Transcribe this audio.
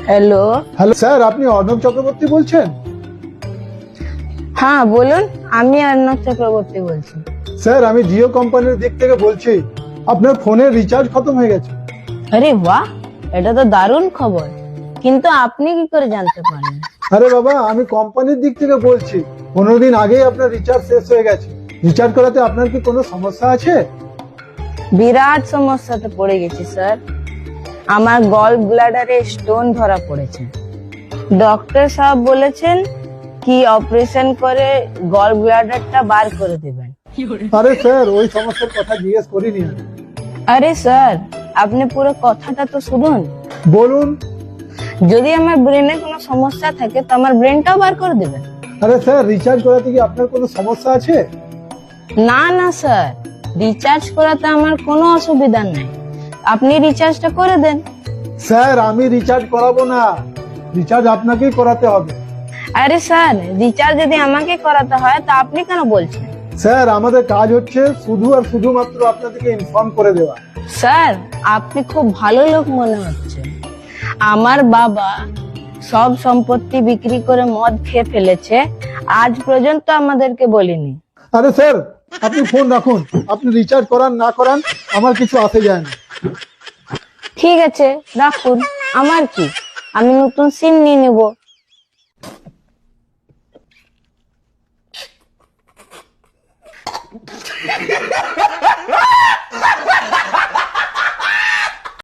Hello. Hello sir, আপনি অর্ণব চক্রবর্তী বলছেন? হ্যাঁ বলুন, আমি অর্ণব চক্রবর্তী বলছি। স্যার, আমি জিও কোম্পানির দিক থেকে বলছি, আপনার ফোনের রিচার্জ খতম হয়ে গেছে। আরে বাহ, এটা তো দারুণ খবর, কিন্তু আপনি কি করে জানতে পারলেন? আরে বাবা, আমি কোম্পানির দিক থেকে বলছি, 15 দিন আগেই আপনার রিচার্জ শেষ হয়ে গেছে। রিচার্জ করাতে আপনার কি কোনো সমস্যা আছে? বিরাট সমস্যাতে পড়ে গেছি স্যার। আমার গল ব্লাডারে স্টোন ধরা পড়েছে। ডক্টর সাহেব বলেছেন কি অপারেশন করে গল ব্লাডারটা বার করে দেবেন। আরে স্যার, ওই সমস্যার কথা জিজ্ঞেস করিনি আমি। আরে স্যার, আপনি পুরো কথাটা তো শুনুন। বলুন। যদি আমার ব্রেনে কোনো সমস্যা থাকে তো আমার ব্রেনটাও বার করে দেবেন। আরে স্যার, রিচার্জ করাতে কি আপনার কোনো সমস্যা আছে? না না স্যার, রিচার্জ করাতে আমার কোনো অসুবিধা নেই, আপনি রিচার্জটা করে দেন। স্যার, আমি রিচার্জ করাবো না, রিচার্জ আপনাকেই করাতে হবে। আরে স্যার, রিচার্জ যদি আমাকে করাতে হয় তা আপনি কেন বলছেন? স্যার, আমাদের কাজ হচ্ছে শুধু আর শুধুমাত্র আপনাদেরকে ইনফর্ম করে দেওয়া। স্যার, আপনি খুব ভালো লোক মনে হচ্ছে। আমার বাবা সব সম্পত্তি বিক্রি করে মদ খেয়ে ফেলেছে, আজ পর্যন্ত আমাদেরকে বলেনি। আরে স্যার, আপনি ফোন রাখুন। আপনি রিচার্জ করান না করান আমার কিছু আসে যায় না। ঠিক আছে রাখুন, আমার কি, আমি নতুন সিম নিয়ে নেবো।